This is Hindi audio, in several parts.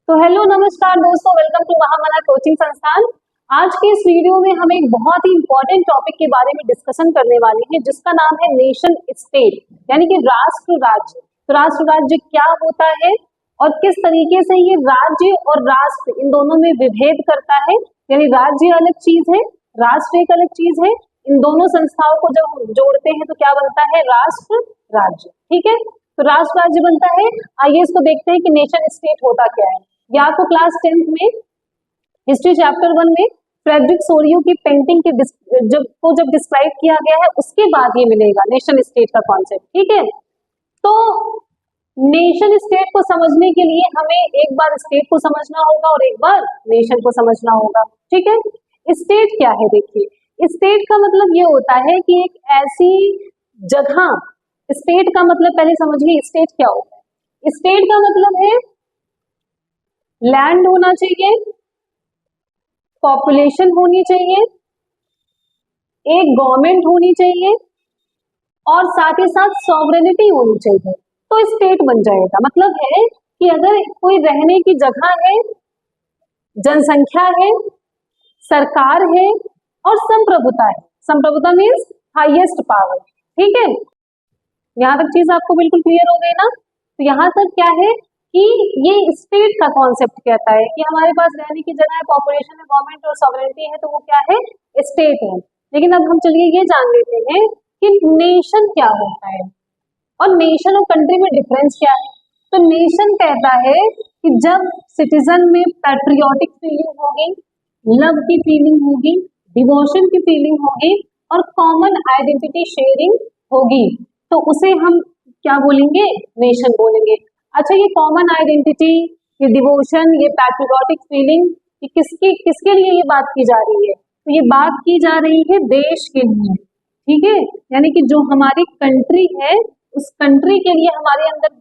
तो हेलो नमस्कार दोस्तों, वेलकम टू महामना कोचिंग संस्थान। आज के इस वीडियो में हम एक बहुत ही इंपॉर्टेंट टॉपिक के बारे में डिस्कशन करने वाले हैं, जिसका नाम है नेशन स्टेट, यानी कि राष्ट्र राज्य। तो राष्ट्र राज्य क्या होता है और किस तरीके से ये राज्य और राष्ट्र इन दोनों में विभेद करता है। यानी राज्य अलग चीज है, राष्ट्र एक अलग चीज है। इन दोनों संस्थाओं को जब हम जोड़ते हैं तो क्या बनता है? राष्ट्र राज्य। ठीक है, तो राष्ट्र राज्य बनता है। आइए इसको देखते हैं कि नेशन स्टेट होता क्या है। या आपको क्लास 10th में हिस्ट्री चैप्टर 1 में फ्रेडरिक सोरियो की पेंटिंग के जब डिस्क्राइब किया गया है, उसके बाद ये मिलेगा नेशन स्टेट का कॉन्सेप्ट। ठीक है, तो नेशन स्टेट को समझने के लिए हमें एक बार स्टेट को समझना होगा और एक बार नेशन को समझना होगा। ठीक है, स्टेट क्या है? देखिए, स्टेट का मतलब ये होता है कि एक ऐसी जगह, स्टेट का मतलब पहले समझिए स्टेट क्या होता है। स्टेट का मतलब है लैंड होना चाहिए, पॉपुलेशन होनी चाहिए, एक गवर्नमेंट होनी चाहिए और साथ ही साथ सॉवरेनिटी होनी चाहिए, तो स्टेट बन जाएगा। मतलब है कि अगर कोई रहने की जगह है, जनसंख्या है, सरकार है और संप्रभुता है। संप्रभुता मीन्स हाईएस्ट पावर। ठीक है, यहां तक चीज आपको बिल्कुल क्लियर हो गई ना? तो यहां तक क्या है कि ये स्टेट का कॉन्सेप्ट कहता है कि हमारे पास रहने की जगह है, पॉपुलेशन है, गवर्नमेंट और सॉवरेनिटी है, तो वो क्या है? स्टेट है। लेकिन अब हम चलिए ये जान लेते हैं कि नेशन क्या होता है और नेशन और कंट्री में डिफरेंस क्या है। तो नेशन कहता है कि जब सिटीजन में पैट्रियोटिक फीलिंग होगी, लव की फीलिंग होगी, डिवोशन की फीलिंग होगी और कॉमन आइडेंटिटी शेयरिंग होगी, तो उसे हम क्या बोलेंगे? नेशन बोलेंगे। अच्छा, ये कॉमन आइडेंटिटी, ये डिवोशन, ये पैट्रियोटिक फीलिंग, ये किसके लिए ये बात की जा रही है? तो ये बात की जा रही है देश के लिए। ठीक है, यानी कि जो हमारी कंट्री है, उस कंट्री के लिए हमारे अंदर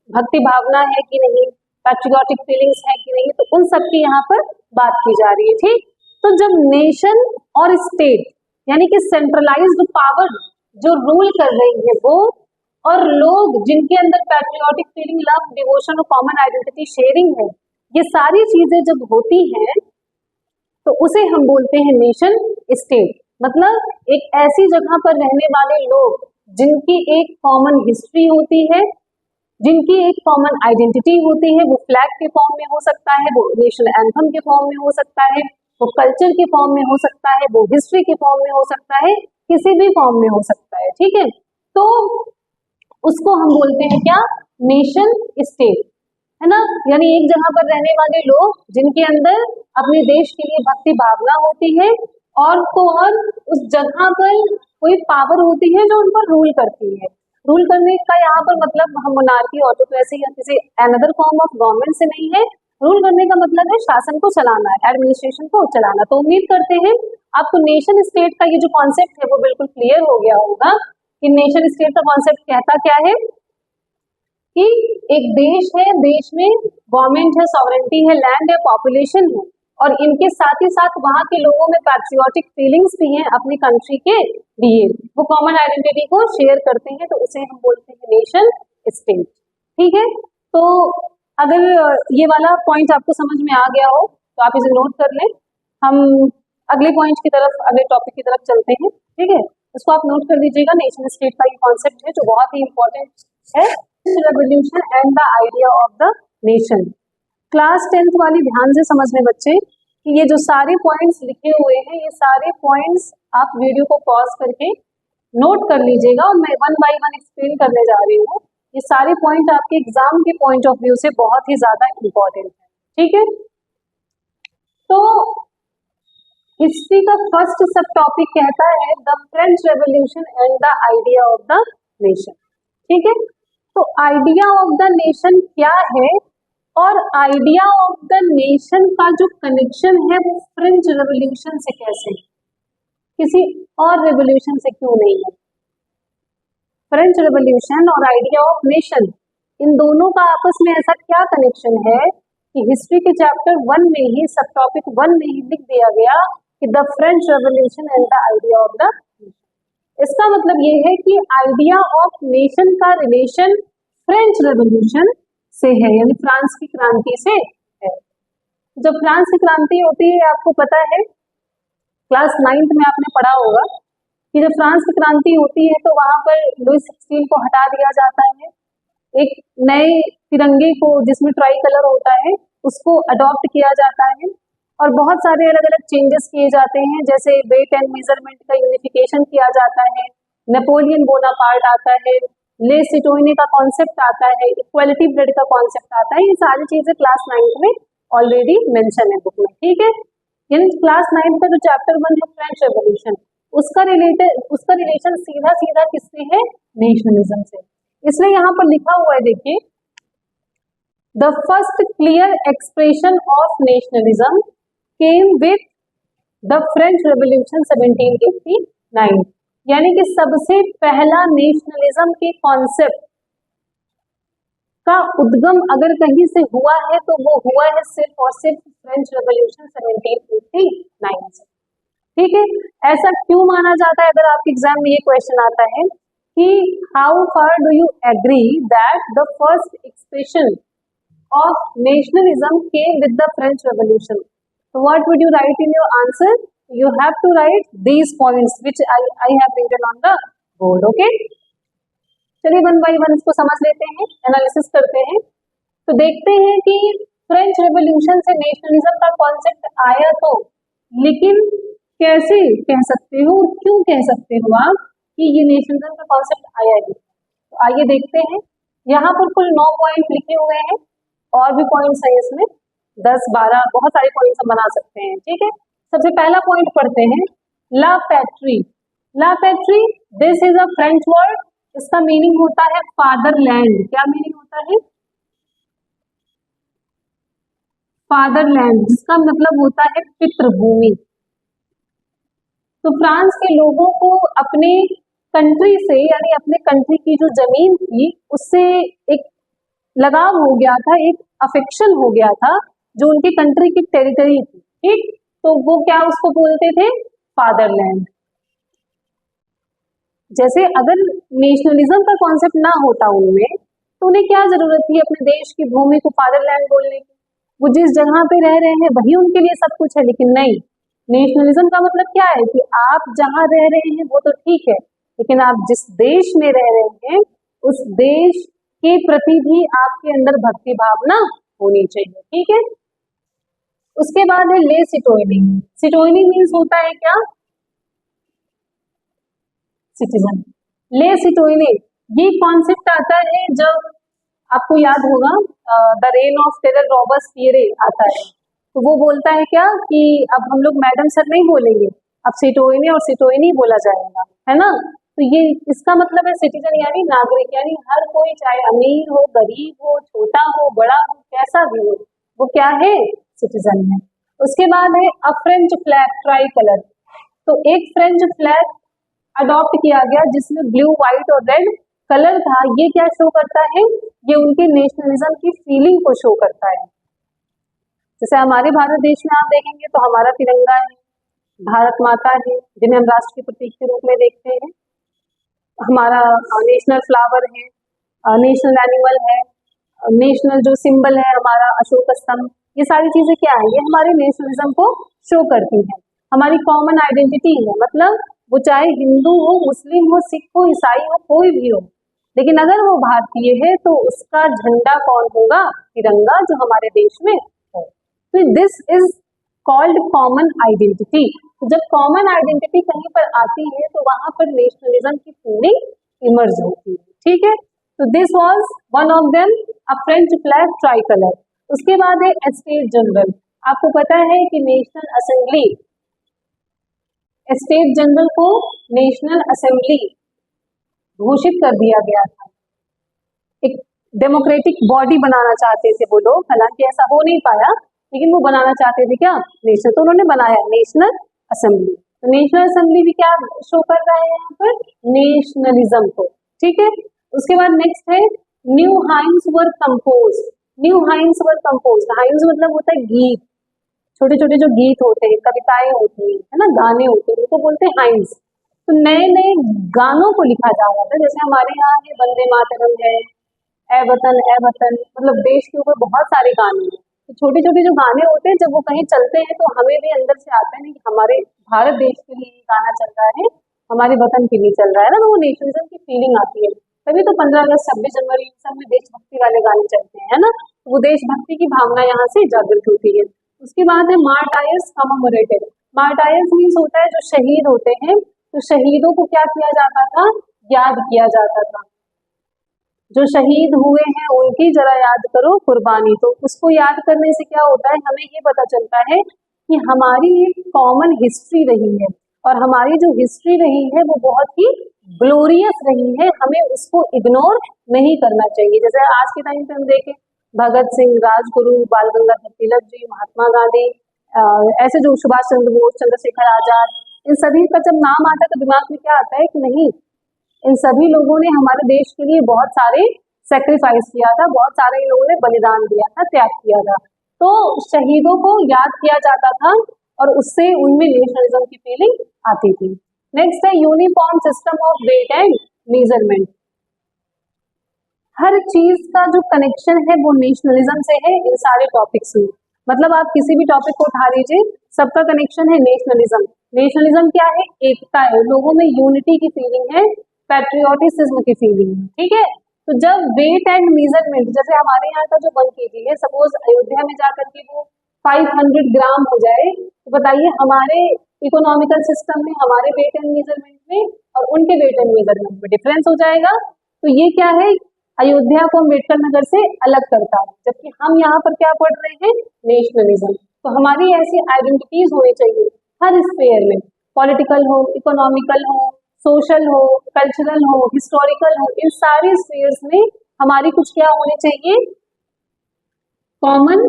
भक्ति भावना है कि नहीं, पैट्रियोटिक फीलिंग्स है कि नहीं, तो उन सब की यहाँ पर बात की जा रही है। ठीक, तो जब नेशन और स्टेट यानी कि सेंट्रलाइज्ड पावर जो रूल कर रही है वो, और लोग जिनके अंदर पैट्रियोटिक फीलिंग, लव, डिवोशन और कॉमन आइडेंटिटी शेयरिंग है, ये सारी चीजें जब होती हैं तो उसे हम बोलते हैं नेशन स्टेट। मतलब एक ऐसी जगह पर रहने वाले लोग जिनकी एक कॉमन हिस्ट्री होती है, जिनकी एक कॉमन आइडेंटिटी होती है, वो फ्लैग के फॉर्म में हो सकता है, वो नेशनल एंथम के फॉर्म में हो सकता है, वो कल्चर के फॉर्म में हो सकता है, वो हिस्ट्री के फॉर्म में हो सकता है, किसी भी फॉर्म में हो सकता है। ठीक है, तो उसको हम बोलते हैं क्या? नेशन स्टेट, है ना। यानी एक जगह पर रहने वाले लोग जिनके अंदर अपने देश के लिए भक्ति भावना होती है और तो और उस जगह पर कोई पावर होती है जो उन पर रूल करती है। रूल करने का यहाँ पर मतलब हम मोनार्की, ऑटोक्रेसी या किसी अनदर फॉर्म ऑफ गवर्नमेंट से नहीं है। रूल करने का मतलब है शासन को चलाना, एडमिनिस्ट्रेशन को चलाना। तो उम्मीद करते हैं आपको नेशन स्टेट का ये जो कॉन्सेप्ट है वो बिल्कुल क्लियर हो गया होगा कि नेशन स्टेट का कॉन्सेप्ट कहता क्या है कि एक देश है, देश में गवर्नमेंट है, सॉवरेनिटी है, लैंड है, पॉपुलेशन है और इनके साथ ही साथ वहां के लोगों में पैट्रियोटिक फीलिंग्स भी हैं अपनी कंट्री के लिए, वो कॉमन आइडेंटिटी को शेयर करते हैं, तो उसे हम बोलते हैं नेशन स्टेट। ठीक है, तो अगर ये वाला पॉइंट आपको समझ में आ गया हो तो आप इसे नोट कर लें। हम अगले पॉइंट की तरफ, अगले टॉपिक की तरफ चलते हैं। ठीक है, इसको आप नोट कर लीजिएगा। नेशन स्टेट का ये कॉन्सेप्ट है जो बहुत ही इंपॉर्टेंट है, revolution and the idea of the nation. Class 10th वाली ध्यान से समझने बच्चे कि ये जो सारे पॉइंट्स लिखे हुए हैं, ये सारे पॉइंट्स आप वीडियो को पॉज करके नोट कर लीजिएगा और मैं 1 बाय 1 एक्सप्लेन करने जा रही हूँ। ये सारे पॉइंट आपके एग्जाम के पॉइंट ऑफ व्यू से बहुत ही ज्यादा इंपॉर्टेंट है। ठीक है, तो हिस्ट्री का फर्स्ट सब टॉपिक कहता है the French revolution and the idea of the nation. ठीक है, तो आइडिया ऑफ द नेशन क्या है और आइडिया ऑफ द नेशन का जो कनेक्शन है वो फ्रेंच रेवोल्यूशन से कैसे, किसी और रेवोल्यूशन से क्यों नहीं है। फ्रेंच रेवोल्यूशन और आइडिया ऑफ नेशन, इन दोनों का आपस में ऐसा क्या कनेक्शन है कि हिस्ट्री के चैप्टर 1 में ही, सब टॉपिक 1 में ही लिख दिया गया कि the French revolution and the idea of the nation. इसका मतलब ये है कि आइडिया ऑफ नेशन का रिलेशन फ्रेंच रेवोल्यूशन से है, यानी फ्रांस की क्रांति से है। जब फ्रांस की क्रांति होती है, आपको पता है क्लास 9th में आपने पढ़ा होगा कि जब फ्रांस की क्रांति होती है तो वहां पर लुई 16 को हटा दिया जाता है, एक नए तिरंगे को जिसमें ट्राई कलर होता है उसको अडॉप्ट किया जाता है और बहुत सारे अलग अलग चेंजेस किए जाते हैं, जैसे वेट एंड मेजरमेंट का यूनिफिकेशन किया जाता है, नेपोलियन बोनापार्ट आता है, ले सिटोइने का कॉन्सेप्ट आता है, इक्वालिटी ब्लड का कॉन्सेप्ट आता है। ये सारी चीजें क्लास 9th में ऑलरेडी मेंशन है बुक में, ठीक है। यानी क्लास 9th का जो चैप्टर 1 है फ्रेंच रेवोल्यूशन, उसका रिलेशन सीधा सीधा किससे है, नेशनलिज्म से। इसलिए यहाँ पर लिखा हुआ है, देखिए, the first clear expression of nationalism came with the French revolution 1789, यानी कि सबसे पहला नेशनलिज्म के कॉन्सेप्ट का उद्गम अगर कहीं से हुआ है तो वो हुआ है सिर्फ और सिर्फ फ्रेंच रेवोल्यूशन 1789 से, ठीक है। ऐसा क्यों माना जाता है, अगर आपके एग्जाम में ये क्वेश्चन आता है कि how far do you agree that the first expression of nationalism came with the French revolution, तो what would you write in your answer, you have to write these points which I have written on the board, okay। चलिए वन बाय वन इसको समझ लेते हैं, एनालिसिस करते हैं। तो देखते हैं कि फ्रेंच रेवोल्यूशन से नेशनलिज्म का कॉन्सेप्ट आया तो, लेकिन कैसे कह सकते हो और क्यों कह सकते हो आप कि ये नेशनलिज्म का कॉन्सेप्ट आया है। तो आइए देखते हैं, यहाँ पर कुल 9 पॉइंट लिखे हुए हैं, और भी पॉइंट्स है इसमें 10-12, बहुत सारे पॉइंट्स हम बना सकते हैं, ठीक है। सबसे पहला पॉइंट पढ़ते हैं, ला पैट्री। ला पैट्री this is a French word, इसका मीनिंग होता है फादरलैंड। क्या मीनिंग होता है, फादरलैंड, जिसका मतलब होता है पितृभूमि। तो फ्रांस के लोगों को अपने कंट्री से, यानी अपने कंट्री की जो जमीन थी उससे एक लगाव हो गया था, एक अफेक्शन हो गया था, जो उनकी कंट्री की टेरिटरी थी, ठीक। तो वो क्या उसको बोलते थे, फादरलैंड। जैसे अगर नेशनलिज्म का कॉन्सेप्ट ना होता उनमें, तो उन्हें क्या जरूरत थी अपने देश की भूमि को फादरलैंड बोलने की, वो जिस जगह पे रह रहे हैं वही उनके लिए सब कुछ है। लेकिन नहीं, नेशनलिज्म का मतलब क्या है कि आप जहां रह रहे हैं वो तो ठीक है, लेकिन आप जिस देश में रह रहे हैं उस देश के प्रति भी आपके अंदर भक्ति भावना होनी चाहिए, ठीक है। उसके बाद है ले सिटोइनी। सिटोइनी मीन्स होता है क्या, सिटीजन। ले सिटोइनी ये कॉन्सेप्ट आता है जब आपको याद होगा द रेन ऑफ टेरर रॉबर्सपियरे आता है, तो वो बोलता है क्या कि अब हम लोग मैडम सर नहीं बोलेंगे, अब सिटोइनी और सिटोइनी बोला जाएगा, है ना। तो ये इसका मतलब है सिटीजन यानी नागरिक, यानी हर कोई, चाहे अमीर हो, गरीब हो, छोटा हो, बड़ा हो, कैसा भी हो, वो क्या है, सिटीजन है। उसके बाद है a French flag try colour. तो एक फ्रेंच फ्लैग अडॉप्ट किया गया जिसमें ब्लू, व्हाइट और रेड कलर था। ये क्या शो करता है, ये उनके नेशनलिज्म की फीलिंग को शो करता है। जैसे हमारे भारत देश में आप देखेंगे तो हमारा तिरंगा है, भारत माता है जिन्हें हम राष्ट्र के प्रतीक के रूप में देखते हैं, हमारा नेशनल फ्लावर है, नेशनल एनिमल है, नेशनल जो सिंबल है हमारा अशोक स्तंभ, ये सारी चीजें क्या है, ये हमारे नेशनलिज्म को शो करती हैं। हमारी कॉमन आइडेंटिटी है, मतलब वो चाहे हिंदू हो, मुस्लिम हो, सिख हो, ईसाई हो, कोई भी हो, लेकिन अगर वो भारतीय है तो उसका झंडा कौन होगा, तिरंगा, जो हमारे देश में है। तो this is called common identity. तो जब कॉमन आइडेंटिटी कहीं पर आती है तो वहां पर नेशनलिज्म की फीलिंग इमर्ज होती है, ठीक है। तो this was one of them a French flag try colour. उसके बाद है स्टेट जनरल। आपको पता है कि नेशनल असेंबली, स्टेट जनरल को नेशनल असेंबली घोषित कर दिया गया था। एक डेमोक्रेटिक बॉडी बनाना चाहते थे वो लोग, हालांकि ऐसा हो नहीं पाया, लेकिन वो बनाना चाहते थे क्या, नेशनल, तो उन्होंने बनाया नेशनल असेंबली। तो नेशनल असेंबली भी क्या शो कर रहा है यहाँ पर, नेशनलिज्म को, ठीक है। उसके बाद नेक्स्ट है न्यू हाइम्स वर कंपोज्ड। न्यू हाइम्स वर कंपोज्ड, हाइम्स मतलब होता है गीत, छोटे छोटे जो गीत होते हैं, कविताएं होती हैं, है ना, गाने होते हैं, उनको बोलते हैं हाइम्स। तो नए नए गानों को लिखा जा रहा था, जैसे हमारे यहाँ है वंदे मातरम है, ए वतन, मतलब देश के ऊपर बहुत सारे गाने हैं, तो छोटे छोटे जो गाने होते हैं जब वो कहीं चलते हैं तो हमें भी अंदर से आता है ना कि हमारे भारत देश के लिए ये गाना चल रहा है, हमारे वतन के लिए चल रहा है ना, तो वो नेशनलिज्म की फीलिंग आती है। तभी तो 15 अगस्त 26 जनवरी इन सब में देशभक्ति वाले गाने चलते हैं, है ना, तो वो देशभक्ति की भावना यहाँ से जागृत होती है। उसके बाद है मार्टायर्स कमेमोरेटेड। मार्टायर्स मीन्स होता है जो शहीद होते हैं, तो शहीदों को क्या किया जाता था, याद किया जाता था। जो शहीद हुए हैं उनकी जरा याद करो कुर्बानी। तो उसको याद करने से क्या होता है, हमें ये पता चलता है कि हमारी एक कॉमन हिस्ट्री रही है और हमारी जो हिस्ट्री रही है वो बहुत ही ग्लोरियस रही है, हमें उसको इग्नोर नहीं करना चाहिए। जैसे आज के टाइम पे हम देखें भगत सिंह, राजगुरु, बाल गंगाधर तिलक जी, महात्मा गांधी, ऐसे जो सुभाष चंद्र बोस, चंद्रशेखर आजाद, इन सभी का जब नाम आता है तो दिमाग में क्या आता है कि नहीं, इन सभी लोगों ने हमारे देश के लिए बहुत सारे सेक्रीफाइस किया था, बहुत सारे लोगों ने बलिदान दिया था, त्याग किया था। तो शहीदों को याद किया जाता था और उससे उनमें नेशनलिज्म की फीलिंग आती थी। नेक्स्ट है uniform system of weight and measurement. हर चीज का जो कनेक्शन है वो नेशनलिज्म से है इन सारे टॉपिक्स में। मतलब आप किसी भी टॉपिक को उठा लीजिए, सबका कनेक्शन है नेशनलिज्म। नेशनलिज्म क्या है, एकता है, लोगों में यूनिटी की फीलिंग है, पैट्रियोटिज्म की फीलिंग है, ठीक है। तो जब वेट एंड मेजरमेंट, जैसे हमारे यहाँ का जो 1 kg है, सपोज अयोध्या में जाकर के वो 500 ग्राम हो जाए, तो बताइए हमारे इकोनॉमिकल सिस्टम में, हमारे वेट एंड मेजरमेंट में और उनके वेट एंड मेजरमेंट में डिफरेंस हो जाएगा। तो ये क्या है, अयोध्या को अम्बेडकर नगर से अलग करता है, जबकि हम यहाँ पर क्या पढ़ रहे हैं, नेशनलिज्म। तो हमारी ऐसी आइडेंटिटीज होनी चाहिए हर स्फेयर में, पॉलिटिकल हो, इकोनॉमिकल हो, सोशल हो, कल्चरल हो, हिस्टोरिकल हो, इन सारे स्फेयर्स में हमारी कुछ क्या होनी चाहिए, कॉमन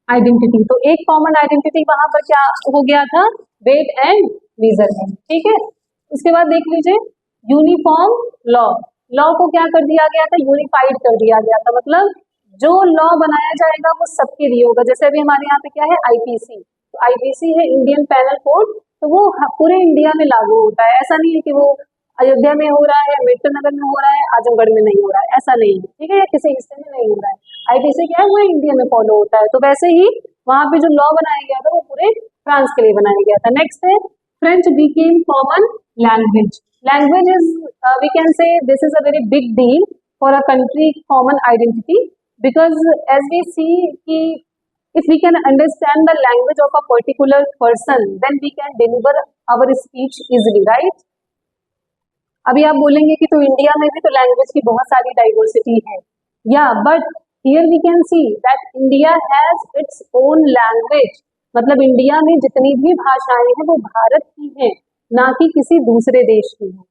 आइडेंटिटी। तो एक कॉमन आइडेंटिटी वहां पर क्या हो गया था, वेट एंड मेजरमेंट, ठीक है। उसके बाद देख लीजिए यूनिफॉर्म लॉ। लॉ को क्या कर दिया गया था, यूनिफाइड कर दिया गया था। मतलब जो लॉ बनाया जाएगा वो सबके लिए होगा। जैसे अभी हमारे यहाँ पे क्या है, आईपीसी, तो आईपीसी है इंडियन पैनल कोड, तो वो पूरे इंडिया में लागू होता है। ऐसा नहीं है कि वो अयोध्या में हो रहा है, अम्बेडकर नगर में हो रहा है, आजमगढ़ में नहीं हो रहा है, ऐसा नहीं है, ठीक है, या किसी हिस्से में नहीं हो रहा है। आईपीसी क्या है, वो इंडिया में फॉलो होता है। तो वैसे ही वहां पे जो लॉ बनाया गया था वो पूरे फ्रांस के लिए बनाया गया था। नेक्स्ट है French became common language. Language is we can say this is a very big deal for a country common identity, because as we see कि if we can understand the language of a particular person, then we can deliver our speech easily, right? अभी आप बोलेंगे कि तो इंडिया में भी तो लैंग्वेज की बहुत सारी डाइवर्सिटी है, या but here we can see that India has its own language. मतलब इंडिया में जितनी भी भाषाएं हैं वो भारत की हैं, ना कि किसी दूसरे देश की हैं।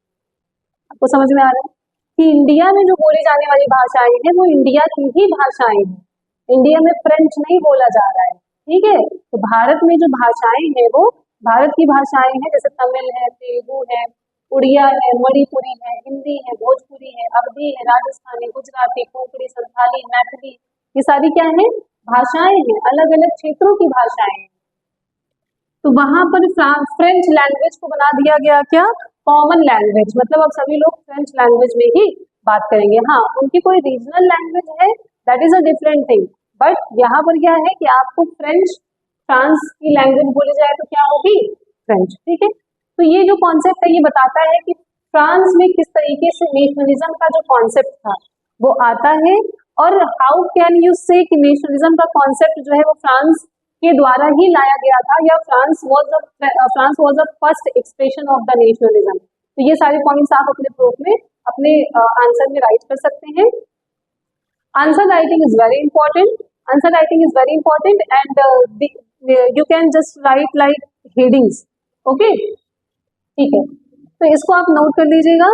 आपको समझ में आ रहा है कि इंडिया में जो बोली जाने वाली भाषाएं हैं वो इंडिया की ही भाषाएं हैं, इंडिया में फ्रेंच नहीं बोला जा रहा है, ठीक है। तो भारत में जो भाषाएं हैं वो भारत की भाषाएं हैं, जैसे तमिल है, तेलुगु है, उड़िया है, मणिपुरी है, हिंदी है, भोजपुरी है, अवधी है, राजस्थानी, गुजराती, कोंकणी, संथाली, मैथिली, ये सारी क्या है, भाषाएं हैं, अलग अलग क्षेत्रों की भाषाएं हैं। तो वहां पर फ्रेंच लैंग्वेज को बना दिया गया क्या, कॉमन लैंग्वेज। मतलब अब सभी लोग फ्रेंच लैंग्वेज में ही बात करेंगे। हाँ, उनकी कोई रीजनल लैंग्वेज है, that is a different thing, but यहाँ पर क्या है कि आपको फ्रेंच, फ्रांस की लैंग्वेज बोली जाए तो क्या होगी, फ्रेंच, ठीक है। तो ये जो कॉन्सेप्ट है ये बताता है कि फ्रांस में किस तरीके से नेशनलिज्म का जो कॉन्सेप्ट था वो आता है, और हाउ कैन यू से कि नेशनलिज्म का कॉन्सेप्ट जो है वो फ्रांस के द्वारा ही लाया गया था, या France was the first expression of the nationalism. तो ये सारे पॉइंट्स आप अपने प्रूफ में, अपने आंसर में राइट कर सकते हैं। Answer writing is very important. Answer writing is very important, and you can just write like headings. Okay, ठीक है। तो इसको आप नोट कर लीजिएगा,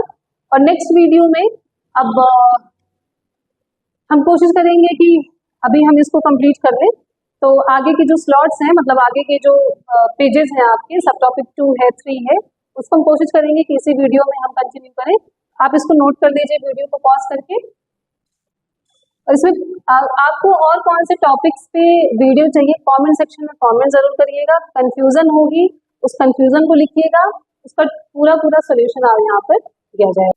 और नेक्स्ट वीडियो में अब हम कोशिश करेंगे कि अभी हम इसको कंप्लीट कर लें। तो आगे के जो स्लॉट्स हैं, मतलब आगे के जो पेजेस हैं आपके, सब टॉपिक 2 है, 3 है, उसको हम कोशिश करेंगे कि इसी वीडियो में हम कंटिन्यू करें। आप इसको नोट कर दीजिए वीडियो को पॉज करके। और इसमें आपको और कौन से टॉपिक्स पे वीडियो चाहिए, कमेंट सेक्शन में कमेंट जरूर करिएगा। कंफ्यूजन होगी, उस कंफ्यूजन को लिखिएगा, उसका पूरा सोल्यूशन आप यहाँ पर दिया जाएगा।